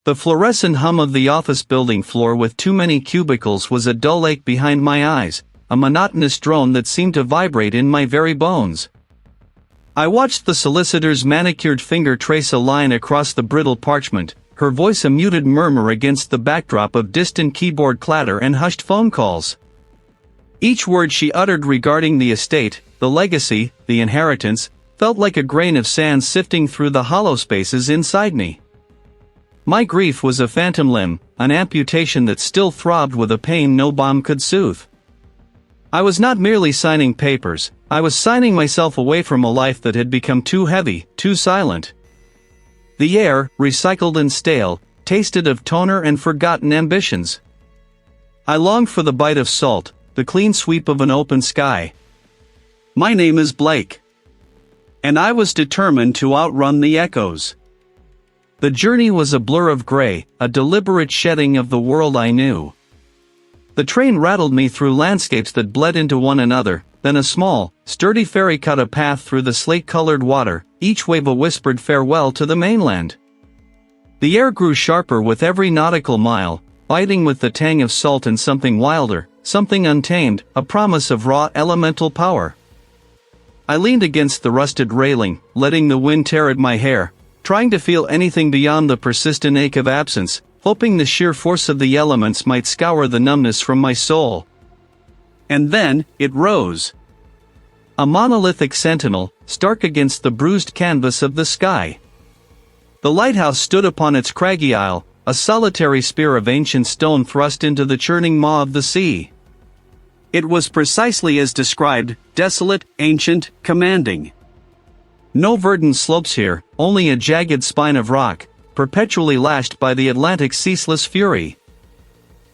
The fluorescent hum of the office building floor with too many cubicles was a dull ache behind my eyes, a monotonous drone that seemed to vibrate in my very bones. I watched the solicitor's manicured finger trace a line across the brittle parchment, her voice a muted murmur against the backdrop of distant keyboard clatter and hushed phone calls. Each word she uttered regarding the estate, the legacy, the inheritance, felt like a grain of sand sifting through the hollow spaces inside me. My grief was a phantom limb, an amputation that still throbbed with a pain no balm could soothe. I was not merely signing papers, I was signing myself away from a life that had become too heavy, too silent. The air, recycled and stale, tasted of toner and forgotten ambitions. I longed for the bite of salt, the clean sweep of an open sky. My name is Blake. And I was determined to outrun the echoes. The journey was a blur of gray, a deliberate shedding of the world I knew. The train rattled me through landscapes that bled into one another, then a small, sturdy ferry cut a path through the slate-colored water, each wave a whispered farewell to the mainland. The air grew sharper with every nautical mile, biting with the tang of salt and something wilder, something untamed, a promise of raw elemental power. I leaned against the rusted railing, letting the wind tear at my hair, trying to feel anything beyond the persistent ache of absence, hoping the sheer force of the elements might scour the numbness from my soul. And then, it rose. A monolithic sentinel, stark against the bruised canvas of the sky. The lighthouse stood upon its craggy isle, a solitary spear of ancient stone thrust into the churning maw of the sea. It was precisely as described, desolate, ancient, commanding. No verdant slopes here, only a jagged spine of rock, perpetually lashed by the Atlantic's ceaseless fury.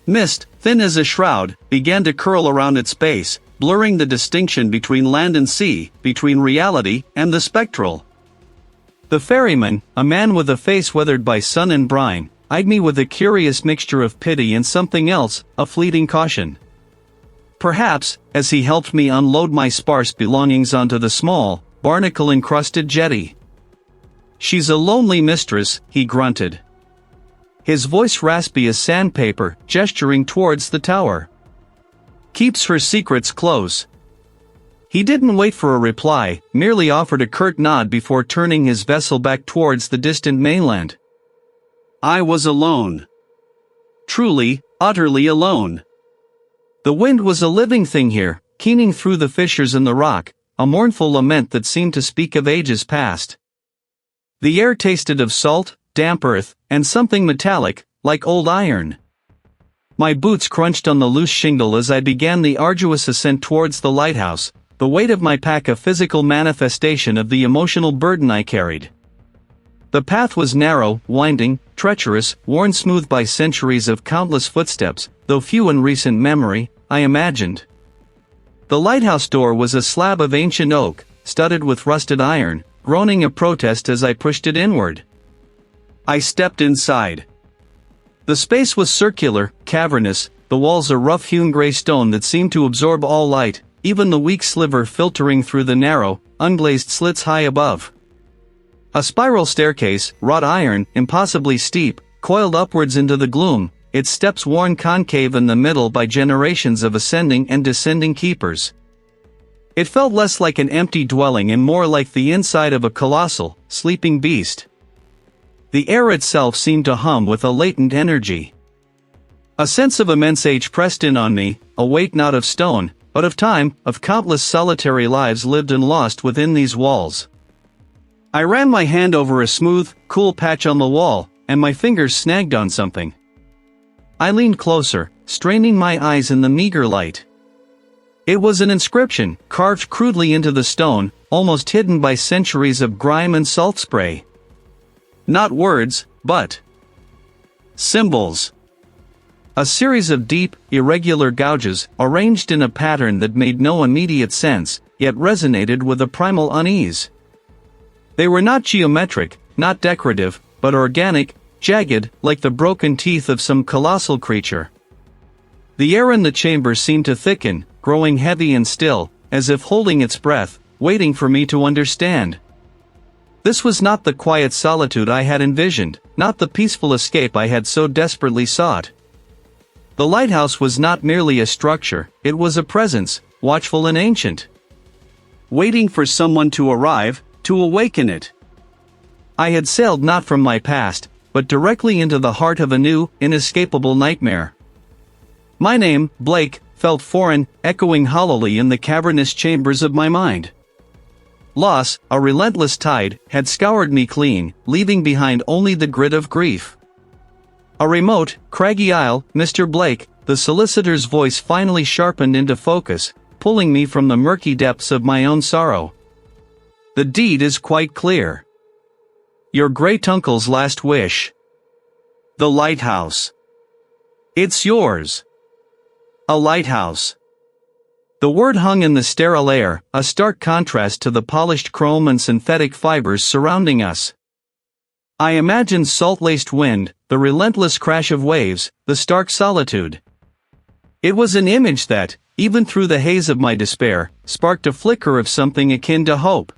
Mist, thin as a shroud, began to curl around its base, blurring the distinction between land and sea, between reality and the spectral. The ferryman, a man with a face weathered by sun and brine, eyed me with a curious mixture of pity and something else, a fleeting caution. Perhaps, as he helped me unload my sparse belongings onto the small, barnacle-encrusted jetty. "She's a lonely mistress," he grunted. His voice raspy as sandpaper, gesturing towards the tower. "Keeps her secrets close." He didn't wait for a reply, merely offered a curt nod before turning his vessel back towards the distant mainland. I was alone. Truly, utterly alone. The wind was a living thing here, keening through the fissures in the rock, a mournful lament that seemed to speak of ages past. The air tasted of salt, damp earth, and something metallic, like old iron. My boots crunched on the loose shingle as I began the arduous ascent towards the lighthouse, the weight of my pack a physical manifestation of the emotional burden I carried. The path was narrow, winding, treacherous, worn smooth by centuries of countless footsteps, though few in recent memory, I imagined. The lighthouse door was a slab of ancient oak, studded with rusted iron, groaning a protest as I pushed it inward. I stepped inside. The space was circular, cavernous, the walls a rough-hewn gray stone that seemed to absorb all light, even the weak sliver filtering through the narrow, unglazed slits high above. A spiral staircase, wrought iron, impossibly steep, coiled upwards into the gloom, its steps worn concave in the middle by generations of ascending and descending keepers. It felt less like an empty dwelling and more like the inside of a colossal, sleeping beast. The air itself seemed to hum with a latent energy. A sense of immense age pressed in on me, a weight not of stone, but of time, of countless solitary lives lived and lost within these walls. I ran my hand over a smooth, cool patch on the wall, and my fingers snagged on something. I leaned closer, straining my eyes in the meager light. It was an inscription, carved crudely into the stone, almost hidden by centuries of grime and salt spray. Not words, but symbols. A series of deep, irregular gouges, arranged in a pattern that made no immediate sense, yet resonated with a primal unease. They were not geometric, not decorative, but organic, jagged, like the broken teeth of some colossal creature. The air in the chamber seemed to thicken, growing heavy and still, as if holding its breath, waiting for me to understand. This was not the quiet solitude I had envisioned, not the peaceful escape I had so desperately sought. The lighthouse was not merely a structure, it was a presence, watchful and ancient, waiting for someone to arrive, to awaken it. I had sailed not from my past, but directly into the heart of a new, inescapable nightmare. My name, Blake, felt foreign, echoing hollowly in the cavernous chambers of my mind. Loss, a relentless tide, had scoured me clean, leaving behind only the grit of grief. A remote, craggy isle, Mr. Blake, the solicitor's voice finally sharpened into focus, pulling me from the murky depths of my own sorrow. The deed is quite clear. Your great-uncle's last wish. The lighthouse. It's yours. A lighthouse. The word hung in the sterile air, a stark contrast to the polished chrome and synthetic fibers surrounding us. I imagined salt-laced wind, the relentless crash of waves, the stark solitude. It was an image that, even through the haze of my despair, sparked a flicker of something akin to hope.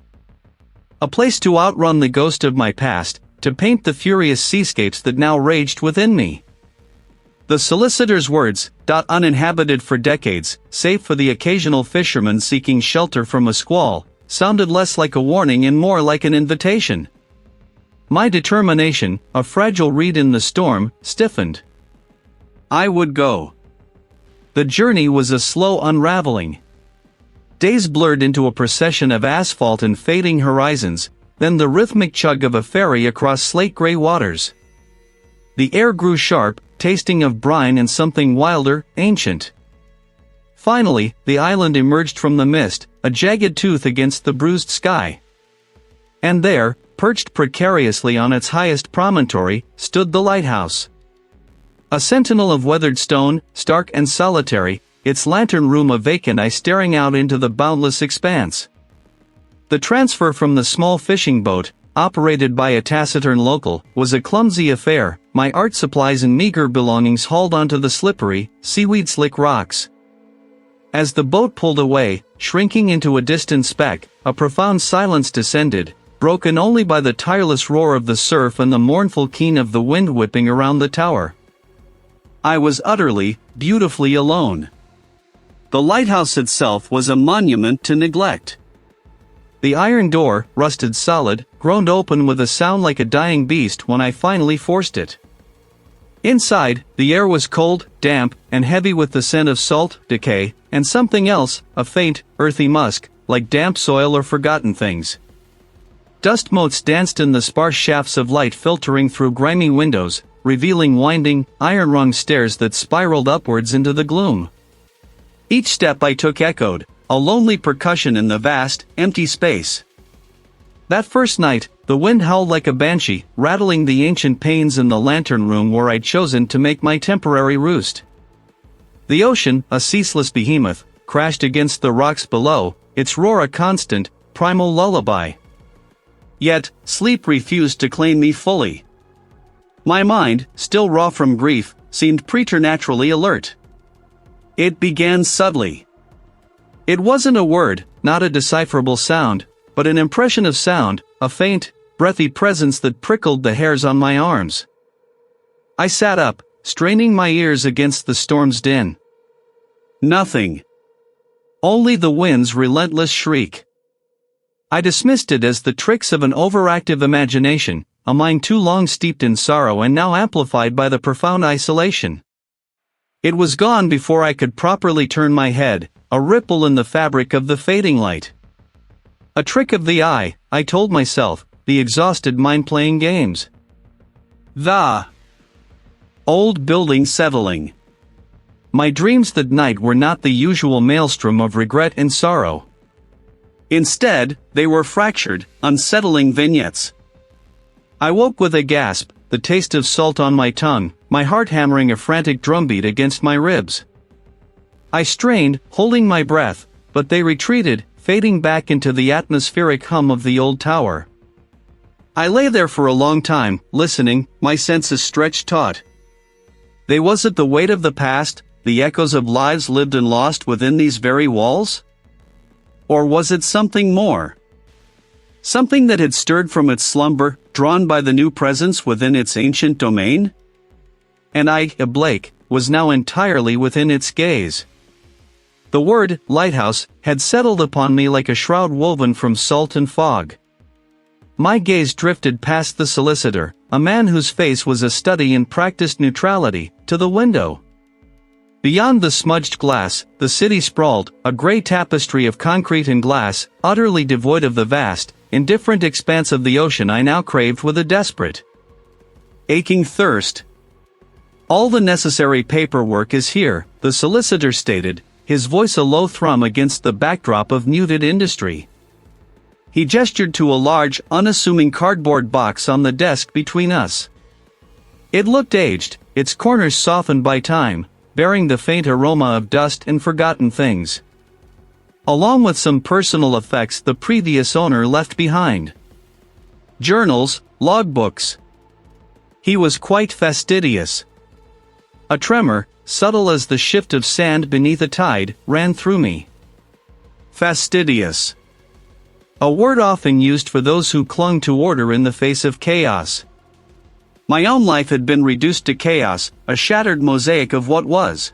A place to outrun the ghost of my past, to paint the furious seascapes that now raged within me. The solicitor's words, uninhabited for decades, save for the occasional fisherman seeking shelter from a squall, sounded less like a warning and more like an invitation. My determination, a fragile reed in the storm, stiffened. I would go. The journey was a slow unraveling. Days blurred into a procession of asphalt and fading horizons, then the rhythmic chug of a ferry across slate-gray waters. The air grew sharp, tasting of brine and something wilder, ancient. Finally, the island emerged from the mist, a jagged tooth against the bruised sky. And there, perched precariously on its highest promontory, stood the lighthouse. A sentinel of weathered stone, stark and solitary, its lantern room a vacant eye staring out into the boundless expanse. The transfer from the small fishing boat, operated by a taciturn local, was a clumsy affair, my art supplies and meager belongings hauled onto the slippery, seaweed-slick rocks. As the boat pulled away, shrinking into a distant speck, a profound silence descended, broken only by the tireless roar of the surf and the mournful keen of the wind whipping around the tower. I was utterly, beautifully alone. The lighthouse itself was a monument to neglect. The iron door, rusted solid, groaned open with a sound like a dying beast when I finally forced it. Inside, the air was cold, damp, and heavy with the scent of salt, decay, and something else, a faint, earthy musk, like damp soil or forgotten things. Dust motes danced in the sparse shafts of light filtering through grimy windows, revealing winding, iron-rung stairs that spiraled upwards into the gloom. Each step I took echoed, a lonely percussion in the vast, empty space. That first night, the wind howled like a banshee, rattling the ancient panes in the lantern room where I'd chosen to make my temporary roost. The ocean, a ceaseless behemoth, crashed against the rocks below, its roar a constant, primal lullaby. Yet, sleep refused to claim me fully. My mind, still raw from grief, seemed preternaturally alert. It began subtly. It wasn't a word, not a decipherable sound, but an impression of sound, a faint, breathy presence that prickled the hairs on my arms. I sat up, straining my ears against the storm's din. Nothing. Only the wind's relentless shriek. I dismissed it as the tricks of an overactive imagination, a mind too long steeped in sorrow and now amplified by the profound isolation. It was gone before I could properly turn my head, a ripple in the fabric of the fading light. A trick of the eye, I told myself, the exhausted mind playing games. The old building settling. My dreams that night were not the usual maelstrom of regret and sorrow. Instead, they were fractured, unsettling vignettes. I woke with a gasp, the taste of salt on my tongue, my heart hammering a frantic drumbeat against my ribs. I strained, holding my breath, but they retreated, fading back into the atmospheric hum of the old tower. I lay there for a long time, listening, my senses stretched taut. Was it the weight of the past, the echoes of lives lived and lost within these very walls? Or was it something more? Something that had stirred from its slumber, drawn by the new presence within its ancient domain? And I, Blake, was now entirely within its gaze. The word, lighthouse, had settled upon me like a shroud woven from salt and fog. My gaze drifted past the solicitor, a man whose face was a study in practiced neutrality, to the window. Beyond the smudged glass, the city sprawled, a gray tapestry of concrete and glass, utterly devoid of the vast, indifferent expanse of the ocean I now craved with a desperate, aching thirst. All the necessary paperwork is here, the solicitor stated, his voice a low thrum against the backdrop of muted industry. He gestured to a large, unassuming cardboard box on the desk between us. It looked aged, its corners softened by time, bearing the faint aroma of dust and forgotten things. Along with some personal effects the previous owner left behind. Journals, logbooks. He was quite fastidious. A tremor, subtle as the shift of sand beneath a tide, ran through me. Fastidious. A word often used for those who clung to order in the face of chaos. My own life had been reduced to chaos, a shattered mosaic of what was.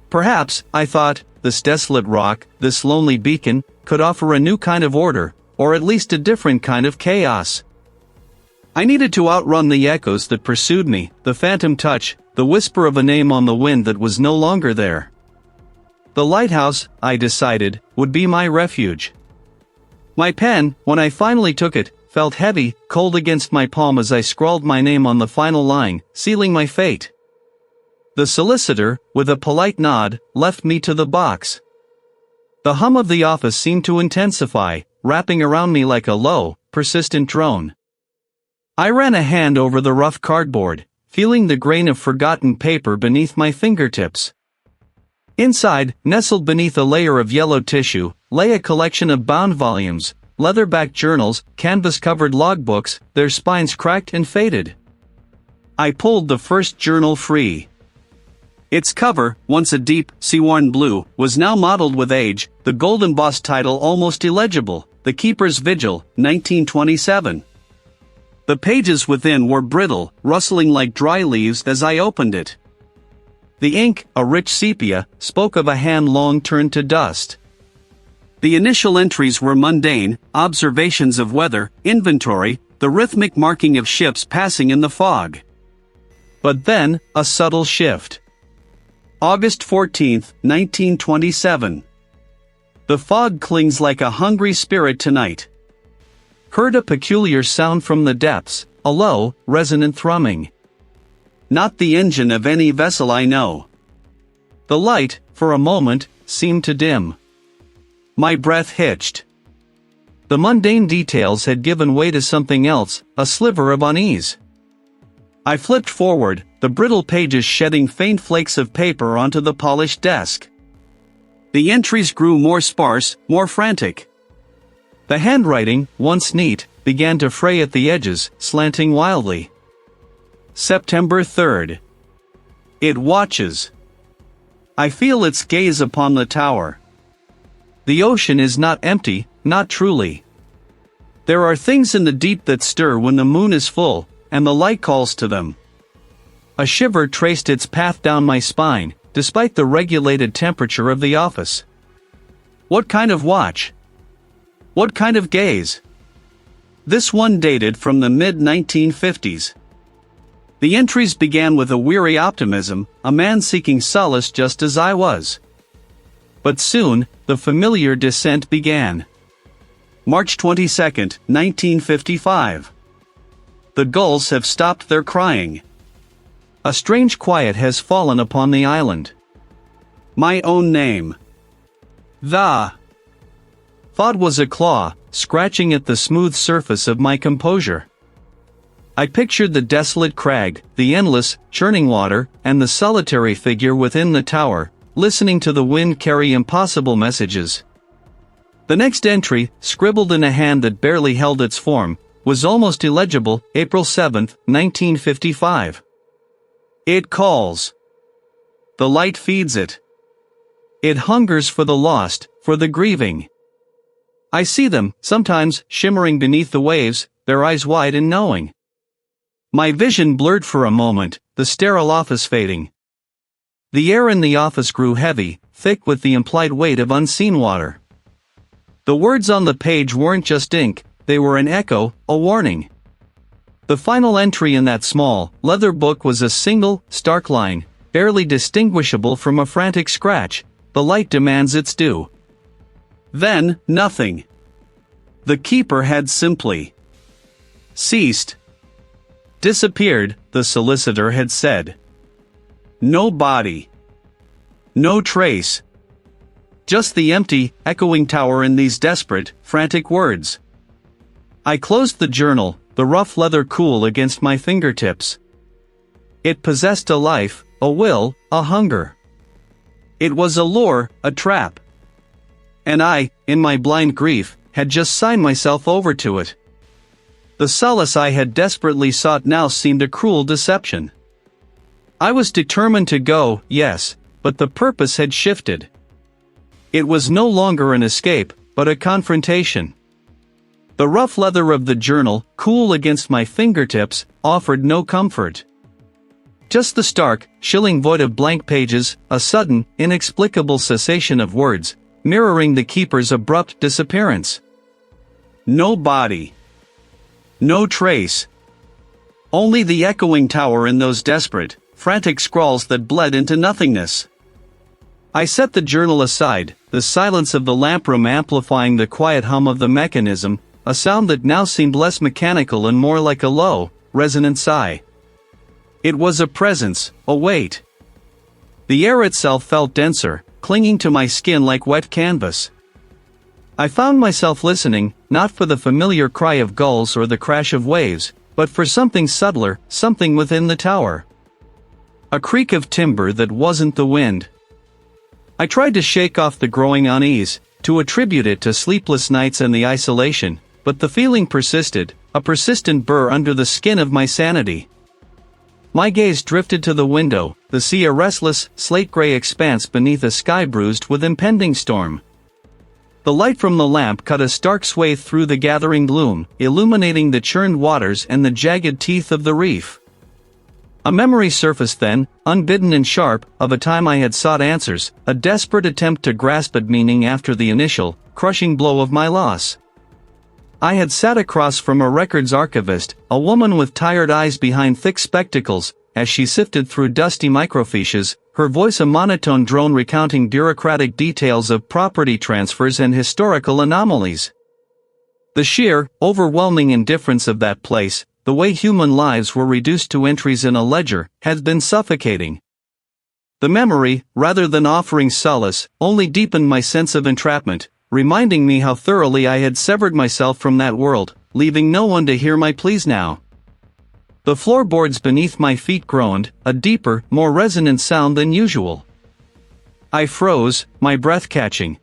Perhaps, I thought, this desolate rock, this lonely beacon, could offer a new kind of order, or at least a different kind of chaos. I needed to outrun the echoes that pursued me, the phantom touch, the whisper of a name on the wind that was no longer there. The lighthouse, I decided, would be my refuge. My pen, when I finally took it, felt heavy, cold against my palm as I scrawled my name on the final line, sealing my fate. The solicitor, with a polite nod, left me to the box. The hum of the office seemed to intensify, wrapping around me like a low, persistent drone. I ran a hand over the rough cardboard, feeling the grain of forgotten paper beneath my fingertips. Inside, nestled beneath a layer of yellow tissue, lay a collection of bound volumes, leather-backed journals, canvas-covered logbooks, their spines cracked and faded. I pulled the first journal free. Its cover, once a deep, sea-worn blue, was now mottled with age, the gold-embossed title almost illegible, The Keeper's Vigil, 1927. The pages within were brittle, rustling like dry leaves as I opened it. The ink, a rich sepia, spoke of a hand long turned to dust. The initial entries were mundane, observations of weather, inventory, the rhythmic marking of ships passing in the fog. But then, a subtle shift. August 14, 1927. The fog clings like a hungry spirit tonight. Heard a peculiar sound from the depths, a low, resonant thrumming. Not the engine of any vessel I know. The light, for a moment, seemed to dim. My breath hitched. The mundane details had given way to something else, a sliver of unease. I flipped forward, the brittle pages shedding faint flakes of paper onto the polished desk. The entries grew more sparse, more frantic. The handwriting, once neat, began to fray at the edges, slanting wildly. September 3rd. It watches. I feel its gaze upon the tower. The ocean is not empty, not truly. There are things in the deep that stir when the moon is full, and the light calls to them. A shiver traced its path down my spine, despite the regulated temperature of the office. What kind of watch? What kind of gaze? This one dated from the mid-1950s. The entries began with a weary optimism, a man seeking solace just as I was. But soon, the familiar descent began. March 22, 1955. The gulls have stopped their crying. A strange quiet has fallen upon the island. My own name. The thought was a claw, scratching at the smooth surface of my composure. I pictured the desolate crag, the endless, churning water, and the solitary figure within the tower, listening to the wind carry impossible messages. The next entry, scribbled in a hand that barely held its form, was almost illegible, April 7, 1955. It calls. The light feeds it. It hungers for the lost, for the grieving. I see them, sometimes, shimmering beneath the waves, their eyes wide and knowing. My vision blurred for a moment, the sterile office fading. The air in the office grew heavy, thick with the implied weight of unseen water. The words on the page weren't just ink, they were an echo, a warning. The final entry in that small, leather book was a single, stark line, barely distinguishable from a frantic scratch: "The light demands its due." Then, nothing. The keeper had simply ceased. Disappeared, the solicitor had said. No body. No trace. Just the empty, echoing tower in these desperate, frantic words. I closed the journal, the rough leather cool against my fingertips. It possessed a life, a will, a hunger. It was a lure, a trap. And I, in my blind grief, had just signed myself over to it. The solace I had desperately sought now seemed a cruel deception. I was determined to go, yes, but the purpose had shifted. It was no longer an escape, but a confrontation. The rough leather of the journal, cool against my fingertips, offered no comfort. Just the stark, chilling void of blank pages, a sudden, inexplicable cessation of words, mirroring the keeper's abrupt disappearance. No body. No trace. Only the echoing tower in those desperate, frantic scrawls that bled into nothingness. I set the journal aside, the silence of the lamp room amplifying the quiet hum of the mechanism, a sound that now seemed less mechanical and more like a low, resonant sigh. It was a presence, a weight. The air itself felt denser, clinging to my skin like wet canvas. I found myself listening, not for the familiar cry of gulls or the crash of waves, but for something subtler, something within the tower. A creak of timber that wasn't the wind. I tried to shake off the growing unease, to attribute it to sleepless nights and the isolation, but the feeling persisted, a persistent burr under the skin of my sanity. My gaze drifted to the window, the sea a restless, slate-gray expanse beneath a sky bruised with impending storm. The light from the lamp cut a stark swathe through the gathering gloom, illuminating the churned waters and the jagged teeth of the reef. A memory surfaced then, unbidden and sharp, of a time I had sought answers, a desperate attempt to grasp at meaning after the initial, crushing blow of my loss. I had sat across from a records archivist, a woman with tired eyes behind thick spectacles, as she sifted through dusty microfiches, her voice a monotone drone recounting bureaucratic details of property transfers and historical anomalies. The sheer, overwhelming indifference of that place, the way human lives were reduced to entries in a ledger, had been suffocating. The memory, rather than offering solace, only deepened my sense of entrapment, reminding me how thoroughly I had severed myself from that world, leaving no one to hear my pleas now. The floorboards beneath my feet groaned, a deeper, more resonant sound than usual. I froze, my breath catching.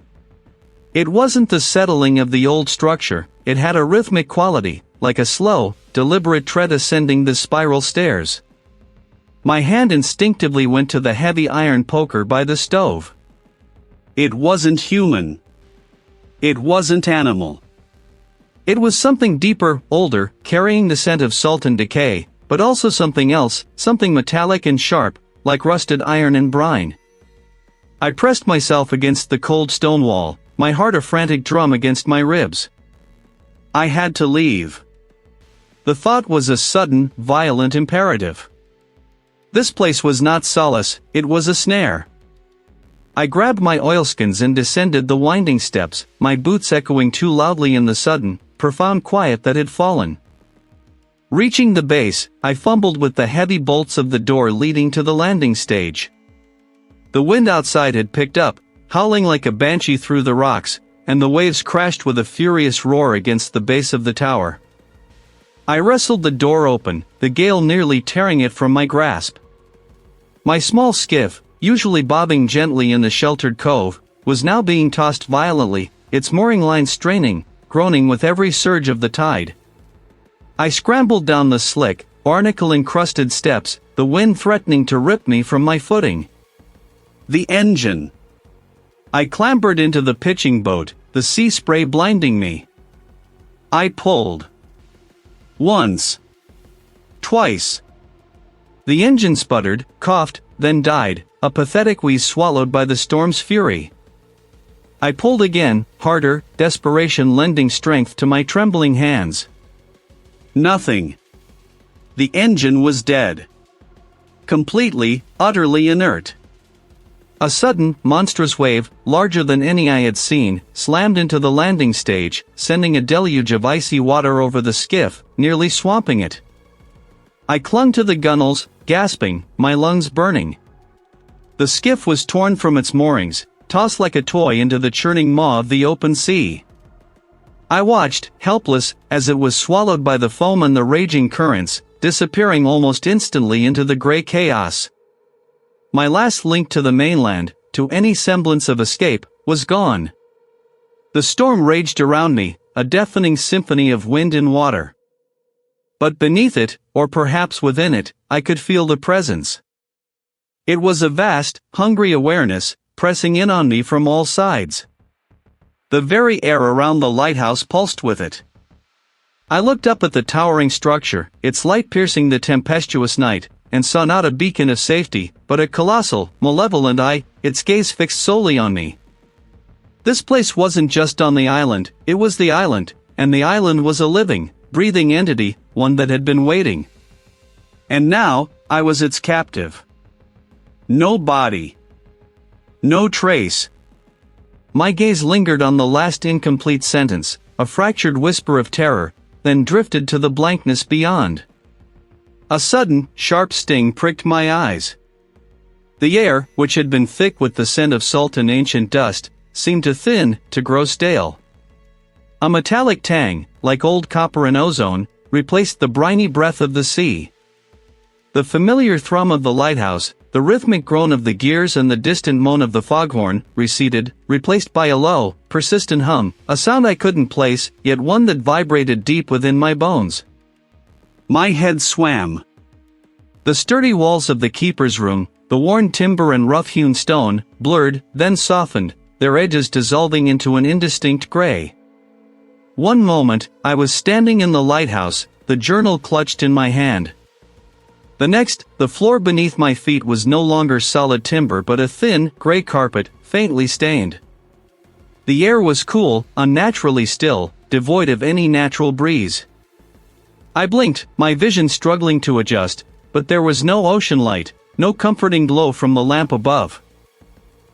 It wasn't the settling of the old structure, it had a rhythmic quality, like a slow, deliberate tread ascending the spiral stairs. My hand instinctively went to the heavy iron poker by the stove. It wasn't human. It wasn't animal. It was something deeper, older, carrying the scent of salt and decay, but also something else, something metallic and sharp, like rusted iron and brine. I pressed myself against the cold stone wall, my heart a frantic drum against my ribs. I had to leave. The thought was a sudden, violent imperative. This place was not solace, it was a snare. I grabbed my oilskins and descended the winding steps, my boots echoing too loudly in the sudden, profound quiet that had fallen. Reaching the base, I fumbled with the heavy bolts of the door leading to the landing stage. The wind outside had picked up, howling like a banshee through the rocks, and the waves crashed with a furious roar against the base of the tower. I wrestled the door open, the gale nearly tearing it from my grasp. My small skiff, usually bobbing gently in the sheltered cove, was now being tossed violently, its mooring line straining, groaning with every surge of the tide. I scrambled down the slick, barnacle-encrusted steps, the wind threatening to rip me from my footing. The engine. I clambered into the pitching boat, the sea spray blinding me. I pulled. Once. Twice. The engine sputtered, coughed, then died, a pathetic wheeze swallowed by the storm's fury. I pulled again, harder, desperation lending strength to my trembling hands. Nothing. The engine was dead. Completely, utterly inert. A sudden, monstrous wave, larger than any I had seen, slammed into the landing stage, sending a deluge of icy water over the skiff, nearly swamping it. I clung to the gunwales, gasping, my lungs burning. The skiff was torn from its moorings, tossed like a toy into the churning maw of the open sea. I watched, helpless, as it was swallowed by the foam and the raging currents, disappearing almost instantly into the gray chaos. My last link to the mainland, to any semblance of escape, was gone. The storm raged around me, a deafening symphony of wind and water. But beneath it, or perhaps within it, I could feel the presence. It was a vast, hungry awareness, pressing in on me from all sides. The very air around the lighthouse pulsed with it. I looked up at the towering structure, its light piercing the tempestuous night, and saw not a beacon of safety, but a colossal, malevolent eye, its gaze fixed solely on me. This place wasn't just on the island, it was the island, and the island was a living, breathing entity, one that had been waiting. And now, I was its captive. No body. No trace. My gaze lingered on the last incomplete sentence, a fractured whisper of terror, then drifted to the blankness beyond. A sudden, sharp sting pricked my eyes. The air, which had been thick with the scent of salt and ancient dust, seemed to thin, to grow stale. A metallic tang, like old copper and ozone, replaced the briny breath of the sea. The familiar thrum of the lighthouse, the rhythmic groan of the gears and the distant moan of the foghorn, receded, replaced by a low, persistent hum, a sound I couldn't place, yet one that vibrated deep within my bones. My head swam. The sturdy walls of the keeper's room, the worn timber and rough-hewn stone, blurred, then softened, their edges dissolving into an indistinct gray. One moment, I was standing in the lighthouse, the journal clutched in my hand. The next, the floor beneath my feet was no longer solid timber but a thin, gray carpet, faintly stained. The air was cool, unnaturally still, devoid of any natural breeze. I blinked, my vision struggling to adjust, but there was no ocean light, no comforting glow from the lamp above.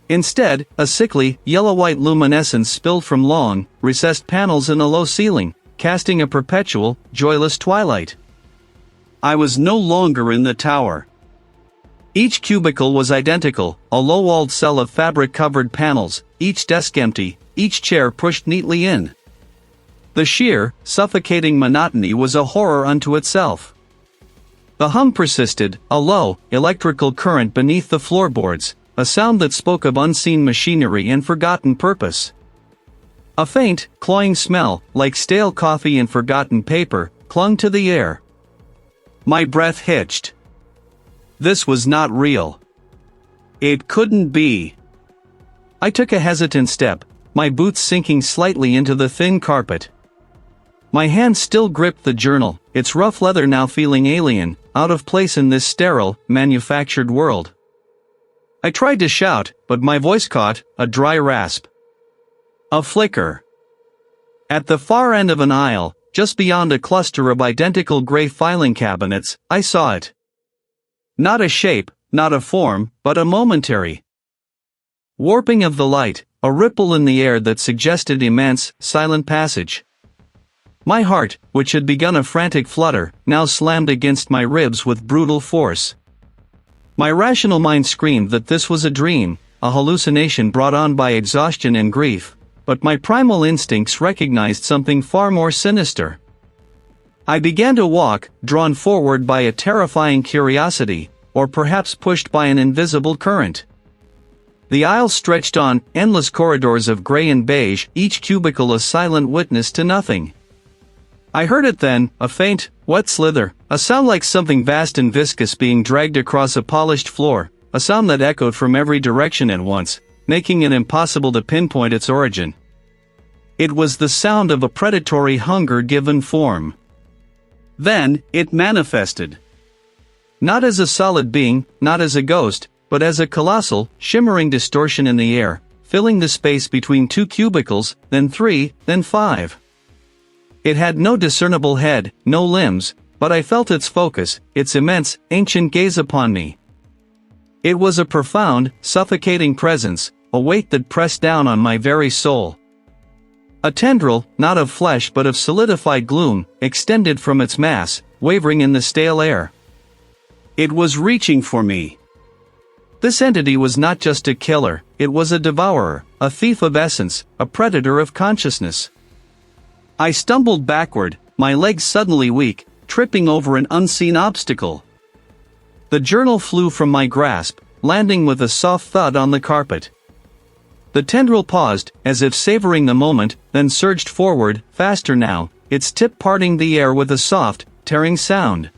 Instead, a sickly, yellow-white luminescence spilled from long, recessed panels in a low ceiling, casting a perpetual, joyless twilight. I was no longer in the tower. Each cubicle was identical, a low-walled cell of fabric-covered panels, each desk empty, each chair pushed neatly in. The sheer, suffocating monotony was a horror unto itself. The hum persisted, a low, electrical current beneath the floorboards, a sound that spoke of unseen machinery and forgotten purpose. A faint, cloying smell, like stale coffee and forgotten paper, clung to the air. My breath hitched. This was not real. It couldn't be. I took a hesitant step, my boots sinking slightly into the thin carpet. My hand still gripped the journal, its rough leather now feeling alien, out of place in this sterile, manufactured world. I tried to shout, but my voice caught, a dry rasp. A flicker. At the far end of an aisle, just beyond a cluster of identical gray filing cabinets, I saw it. Not a shape, not a form, but a momentary warping of the light, a ripple in the air that suggested immense, silent passage. My heart, which had begun a frantic flutter, now slammed against my ribs with brutal force. My rational mind screamed that this was a dream, a hallucination brought on by exhaustion and grief, but my primal instincts recognized something far more sinister. I began to walk, drawn forward by a terrifying curiosity, or perhaps pushed by an invisible current. The aisle stretched on, endless corridors of gray and beige, each cubicle a silent witness to nothing. I heard it then, a faint, wet slither, a sound like something vast and viscous being dragged across a polished floor, a sound that echoed from every direction at once, making it impossible to pinpoint its origin. It was the sound of a predatory hunger given form. Then, it manifested. Not as a solid being, not as a ghost, but as a colossal, shimmering distortion in the air, filling the space between 2 cubicles, then 3, then 5. It had no discernible head, no limbs, but I felt its focus, its immense, ancient gaze upon me. It was a profound, suffocating presence, a weight that pressed down on my very soul. A tendril, not of flesh but of solidified gloom, extended from its mass, wavering in the stale air. It was reaching for me. This entity was not just a killer, it was a devourer, a thief of essence, a predator of consciousness. I stumbled backward, my legs suddenly weak, tripping over an unseen obstacle. The journal flew from my grasp, landing with a soft thud on the carpet. The tendril paused, as if savoring the moment, then surged forward, faster now, its tip parting the air with a soft, tearing sound.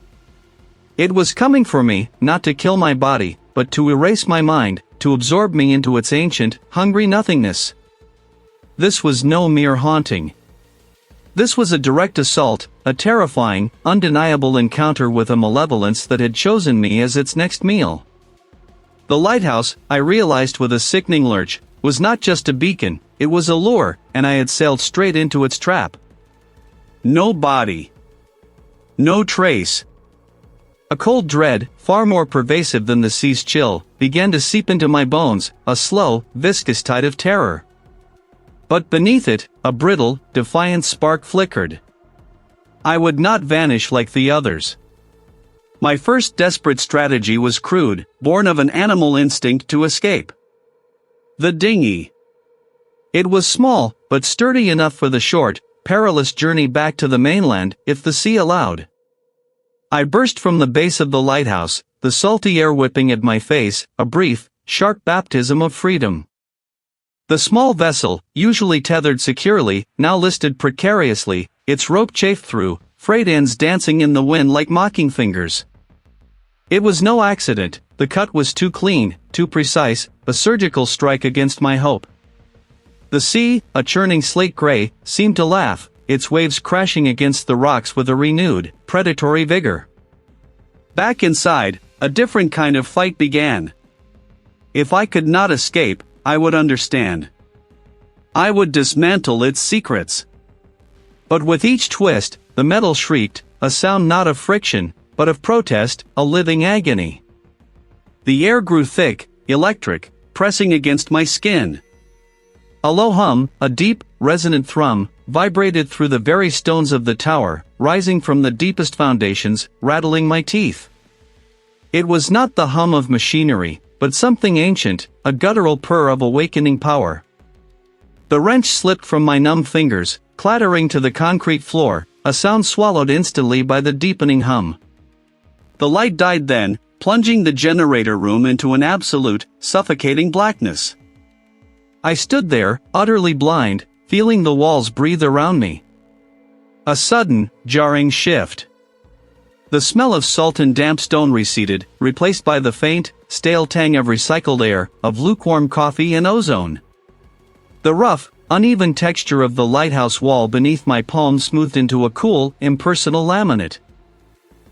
It was coming for me, not to kill my body, but to erase my mind, to absorb me into its ancient, hungry nothingness. This was no mere haunting. This was a direct assault, a terrifying, undeniable encounter with a malevolence that had chosen me as its next meal. The lighthouse, I realized with a sickening lurch, was not just a beacon, it was a lure, and I had sailed straight into its trap. No body. No trace. A cold dread, far more pervasive than the sea's chill, began to seep into my bones, a slow, viscous tide of terror. But beneath it, a brittle, defiant spark flickered. I would not vanish like the others. My first desperate strategy was crude, born of an animal instinct to escape. The dinghy. It was small, but sturdy enough for the short, perilous journey back to the mainland, if the sea allowed. I burst from the base of the lighthouse, the salty air whipping at my face, a brief, sharp baptism of freedom. The small vessel, usually tethered securely, now listed precariously, its rope chafed through, frayed ends dancing in the wind like mocking fingers. It was no accident, the cut was too clean, too precise, a surgical strike against my hope. The sea, a churning slate gray, seemed to laugh, its waves crashing against the rocks with a renewed, predatory vigor. Back inside, a different kind of fight began. If I could not escape, I would understand. I would dismantle its secrets. But with each twist, the metal shrieked, a sound not of friction, but of protest, a living agony. The air grew thick, electric, pressing against my skin. A low hum, a deep, resonant thrum, vibrated through the very stones of the tower, rising from the deepest foundations, rattling my teeth. It was not the hum of machinery, but something ancient, a guttural purr of awakening power. The wrench slipped from my numb fingers, clattering to the concrete floor, a sound swallowed instantly by the deepening hum. The light died then, plunging the generator room into an absolute, suffocating blackness. I stood there, utterly blind, feeling the walls breathe around me. A sudden, jarring shift. The smell of salt and damp stone receded, replaced by the faint, stale tang of recycled air, of lukewarm coffee and ozone. The rough, uneven texture of the lighthouse wall beneath my palm smoothed into a cool, impersonal laminate.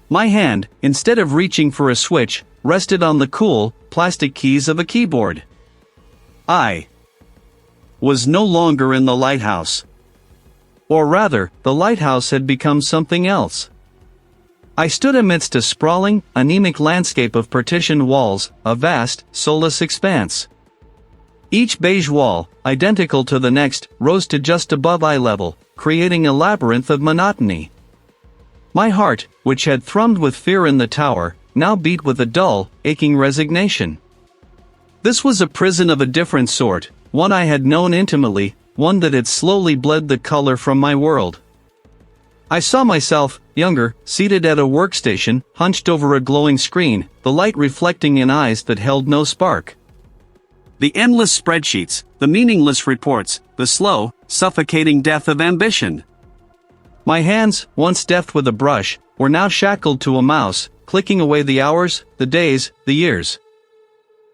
My hand, instead of reaching for a switch, rested on the cool, plastic keys of a keyboard. I was no longer in the lighthouse. Or rather, the lighthouse had become something else. I stood amidst a sprawling, anemic landscape of partitioned walls, a vast, soulless expanse. Each beige wall, identical to the next, rose to just above eye level, creating a labyrinth of monotony. My heart, which had thrummed with fear in the tower, now beat with a dull, aching resignation. This was a prison of a different sort, one I had known intimately, one that had slowly bled the color from my world. I saw myself, younger, seated at a workstation, hunched over a glowing screen, the light reflecting in eyes that held no spark. The endless spreadsheets, the meaningless reports, the slow, suffocating death of ambition. My hands, once deft with a brush, were now shackled to a mouse, clicking away the hours, the days, the years.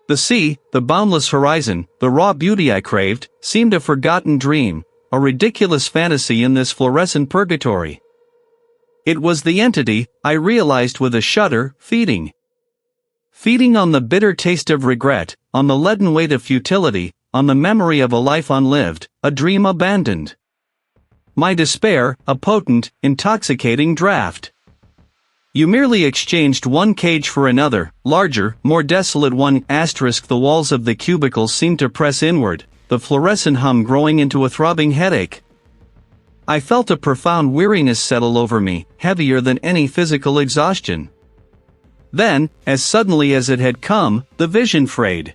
The sea, the boundless horizon, the raw beauty I craved, seemed a forgotten dream, a ridiculous fantasy in this fluorescent purgatory. It was the entity, I realized with a shudder, feeding. Feeding on the bitter taste of regret, on the leaden weight of futility, on the memory of a life unlived, a dream abandoned. My despair, a potent, intoxicating draft. You merely exchanged one cage for another, larger, more desolate one. The walls of the cubicles seemed to press inward, the fluorescent hum growing into a throbbing headache. I felt a profound weariness settle over me, heavier than any physical exhaustion. Then, as suddenly as it had come, the vision frayed.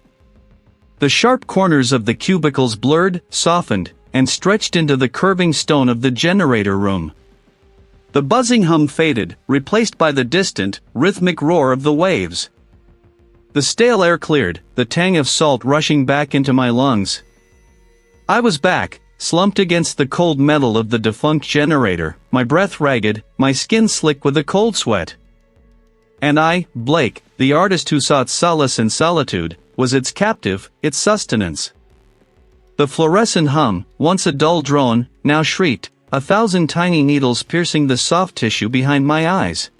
The sharp corners of the cubicles blurred, softened, and stretched into the curving stone of the generator room. The buzzing hum faded, replaced by the distant, rhythmic roar of the waves. The stale air cleared, the tang of salt rushing back into my lungs. I was back, slumped against the cold metal of the defunct generator, my breath ragged, my skin slick with a cold sweat. And I, Blake, the artist who sought solace in solitude, was its captive, its sustenance. The fluorescent hum, once a dull drone, now shrieked, 1,000 tiny needles piercing the soft tissue behind my eyes.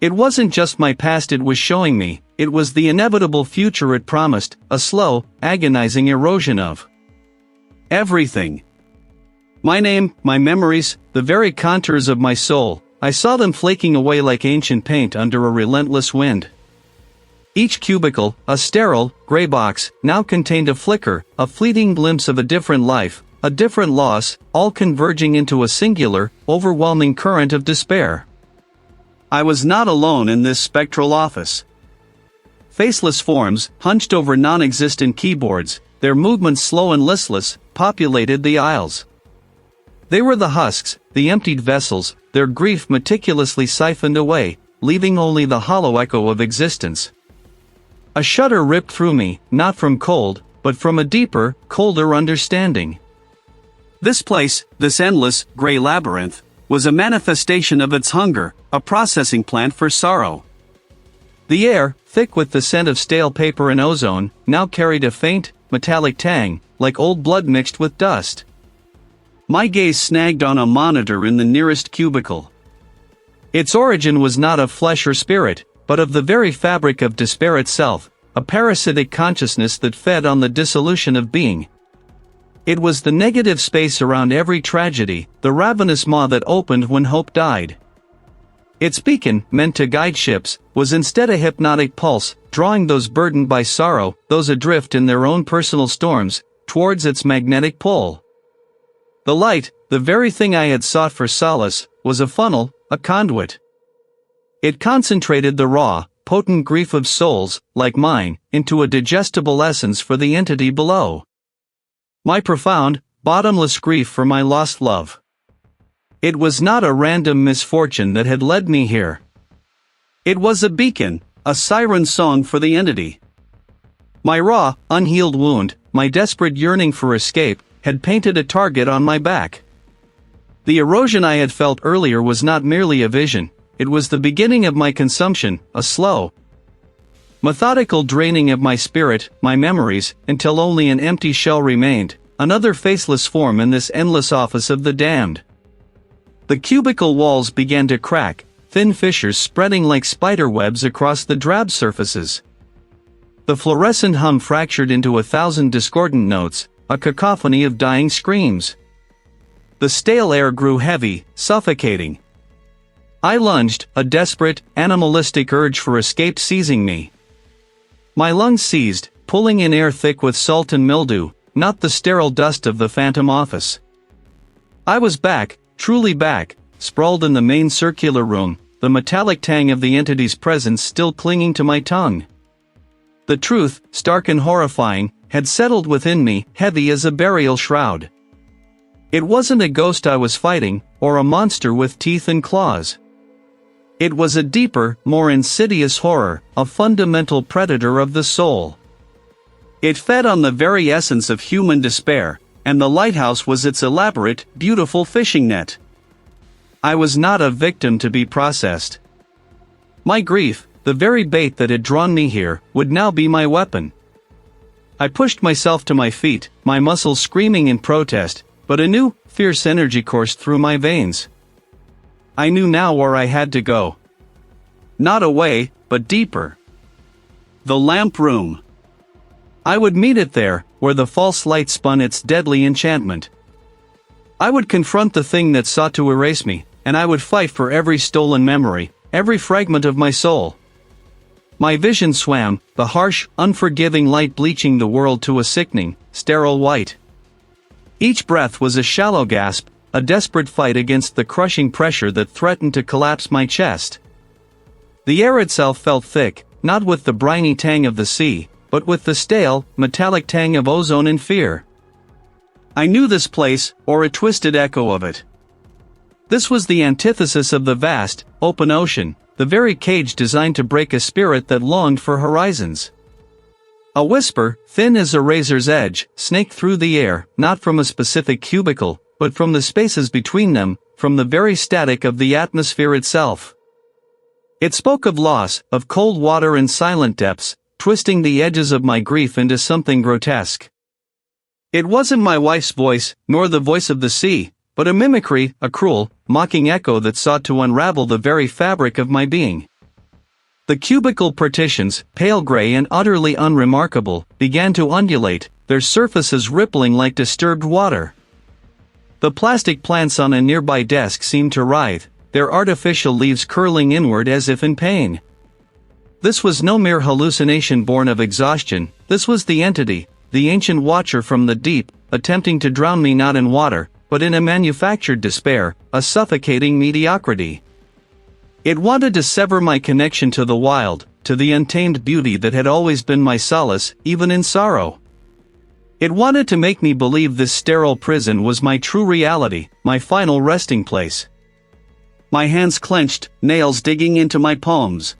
It wasn't just my past it was showing me, it was the inevitable future it promised, a slow, agonizing erosion of everything. My name, my memories, the very contours of my soul, I saw them flaking away like ancient paint under a relentless wind. Each cubicle, a sterile, gray box, now contained a flicker, a fleeting glimpse of a different life, a different loss, all converging into a singular, overwhelming current of despair. I was not alone in this spectral office. Faceless forms, hunched over non-existent keyboards, their movements slow and listless, populated the aisles. They were the husks, the emptied vessels, their grief meticulously siphoned away, leaving only the hollow echo of existence. A shudder ripped through me, not from cold, but from a deeper, colder understanding. This place, this endless, gray labyrinth, was a manifestation of its hunger, a processing plant for sorrow. The air, thick with the scent of stale paper and ozone, now carried a faint, metallic tang, like old blood mixed with dust. My gaze snagged on a monitor in the nearest cubicle. Its origin was not of flesh or spirit, but of the very fabric of despair itself, a parasitic consciousness that fed on the dissolution of being. It was the negative space around every tragedy, the ravenous maw that opened when hope died. Its beacon, meant to guide ships, was instead a hypnotic pulse, drawing those burdened by sorrow, those adrift in their own personal storms, towards its magnetic pole. The light, the very thing I had sought for solace, was a funnel, a conduit. It concentrated the raw, potent grief of souls, like mine, into a digestible essence for the entity below. My profound, bottomless grief for my lost love. It was not a random misfortune that had led me here. It was a beacon, a siren song for the entity. My raw, unhealed wound, my desperate yearning for escape, had painted a target on my back. The erosion I had felt earlier was not merely a vision, it was the beginning of my consumption, a slow, methodical draining of my spirit, my memories, until only an empty shell remained, another faceless form in this endless office of the damned. The cubicle walls began to crack, thin fissures spreading like spider webs across the drab surfaces. The fluorescent hum fractured into 1,000 discordant notes, a cacophony of dying screams. The stale air grew heavy, suffocating. I lunged, a desperate, animalistic urge for escape seizing me. My lungs seized, pulling in air thick with salt and mildew, not the sterile dust of the phantom office. I was back, truly back, sprawled in the main circular room, the metallic tang of the entity's presence still clinging to my tongue. The truth, stark and horrifying, had settled within me, heavy as a burial shroud. It wasn't a ghost I was fighting, or a monster with teeth and claws. It was a deeper, more insidious horror, a fundamental predator of the soul. It fed on the very essence of human despair, and the lighthouse was its elaborate, beautiful fishing net. I was not a victim to be processed. My grief, the very bait that had drawn me here, would now be my weapon. I pushed myself to my feet, my muscles screaming in protest, but a new, fierce energy coursed through my veins. I knew now where I had to go. Not away, but deeper. The lamp room. I would meet it there, where the false light spun its deadly enchantment. I would confront the thing that sought to erase me, and I would fight for every stolen memory, every fragment of my soul. My vision swam, the harsh, unforgiving light bleaching the world to a sickening, sterile white. Each breath was a shallow gasp, a desperate fight against the crushing pressure that threatened to collapse my chest. The air itself felt thick, not with the briny tang of the sea, but with the stale, metallic tang of ozone and fear. I knew this place, or a twisted echo of it. This was the antithesis of the vast, open ocean, the very cage designed to break a spirit that longed for horizons. A whisper, thin as a razor's edge, snaked through the air, not from a specific cubicle, but from the spaces between them, from the very static of the atmosphere itself. It spoke of loss, of cold water and silent depths, twisting the edges of my grief into something grotesque. It wasn't my wife's voice, nor the voice of the sea, but a mimicry, a cruel, mocking echo that sought to unravel the very fabric of my being. The cubicle partitions, pale gray and utterly unremarkable, began to undulate, their surfaces rippling like disturbed water. The plastic plants on a nearby desk seemed to writhe, their artificial leaves curling inward as if in pain. This was no mere hallucination born of exhaustion, this was the entity, the ancient watcher from the deep, attempting to drown me not in water, but in a manufactured despair, a suffocating mediocrity. It wanted to sever my connection to the wild, to the untamed beauty that had always been my solace, even in sorrow. It wanted to make me believe this sterile prison was my true reality, my final resting place. My hands clenched, nails digging into my palms.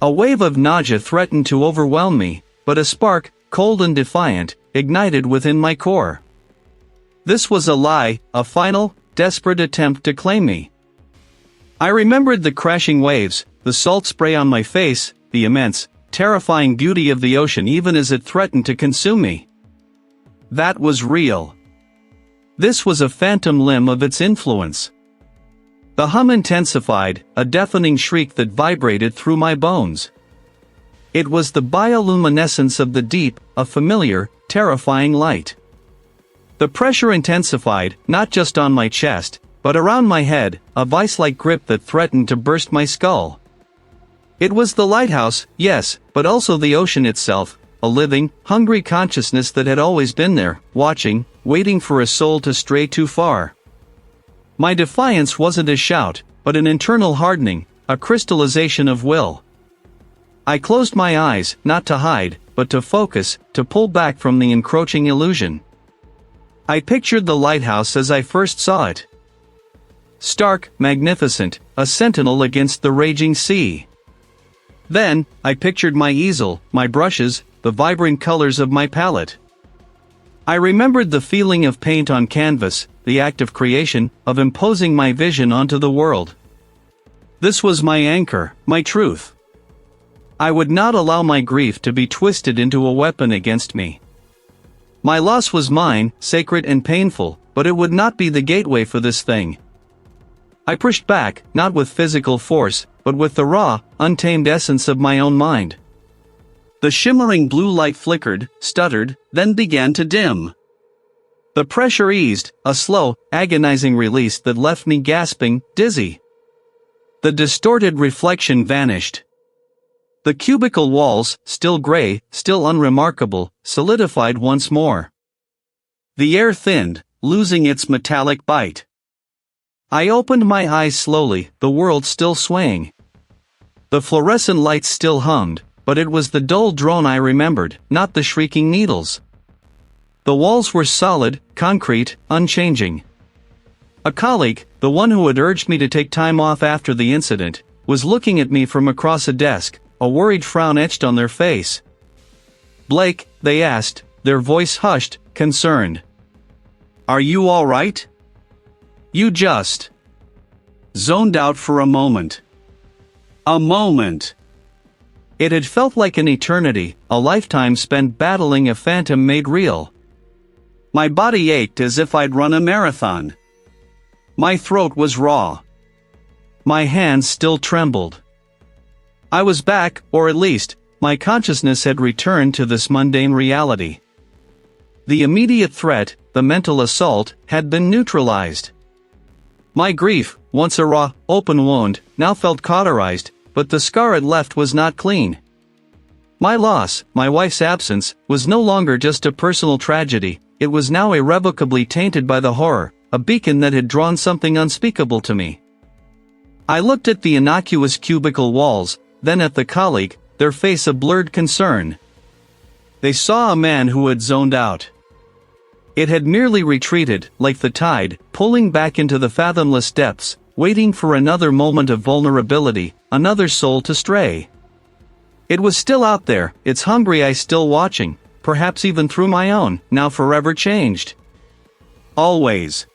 A wave of nausea threatened to overwhelm me, but a spark, cold and defiant, ignited within my core. This was a lie, a final, desperate attempt to claim me. I remembered the crashing waves, the salt spray on my face, the immense, terrifying beauty of the ocean even as it threatened to consume me. That was real. This was a phantom limb of its influence. The hum intensified, a deafening shriek that vibrated through my bones. It was the bioluminescence of the deep, a familiar, terrifying light. The pressure intensified, not just on my chest, but around my head, a vice-like grip that threatened to burst my skull. It was the lighthouse, yes, but also the ocean itself, a living, hungry consciousness that had always been there, watching, waiting for a soul to stray too far. My defiance wasn't a shout, but an internal hardening, a crystallization of will. I closed my eyes, not to hide, but to focus, to pull back from the encroaching illusion. I pictured the lighthouse as I first saw it. Stark, magnificent, a sentinel against the raging sea. Then, I pictured my easel, my brushes, the vibrant colors of my palette. I remembered the feeling of paint on canvas, the act of creation, of imposing my vision onto the world. This was my anchor, my truth. I would not allow my grief to be twisted into a weapon against me. My loss was mine, sacred and painful, but it would not be the gateway for this thing. I pushed back, not with physical force, but with the raw, untamed essence of my own mind. The shimmering blue light flickered, stuttered, then began to dim. The pressure eased, a slow, agonizing release that left me gasping, dizzy. The distorted reflection vanished. The cubicle walls, still gray, still unremarkable, solidified once more. The air thinned, losing its metallic bite. I opened my eyes slowly, the world still swaying. The fluorescent lights still hummed, but it was the dull drone I remembered, not the shrieking needles. The walls were solid, concrete, unchanging. A colleague, the one who had urged me to take time off after the incident, was looking at me from across a desk, a worried frown etched on their face. "Blake," they asked, their voice hushed, concerned. "Are you all right?" You just zoned out for a moment. A moment. It had felt like an eternity, a lifetime spent battling a phantom made real. My body ached as if I'd run a marathon. My throat was raw. My hands still trembled. I was back, or at least, my consciousness had returned to this mundane reality. The immediate threat, the mental assault, had been neutralized. My grief, once a raw, open wound, now felt cauterized, but the scar it left was not clean. My loss, my wife's absence, was no longer just a personal tragedy, it was now irrevocably tainted by the horror, a beacon that had drawn something unspeakable to me. I looked at the innocuous cubicle walls, then at the colleague, their face a blurred concern. They saw a man who had zoned out. It had merely retreated, like the tide, pulling back into the fathomless depths, waiting for another moment of vulnerability, another soul to stray. It was still out there, its hungry eyes still watching, perhaps even through my own, now forever changed. Always.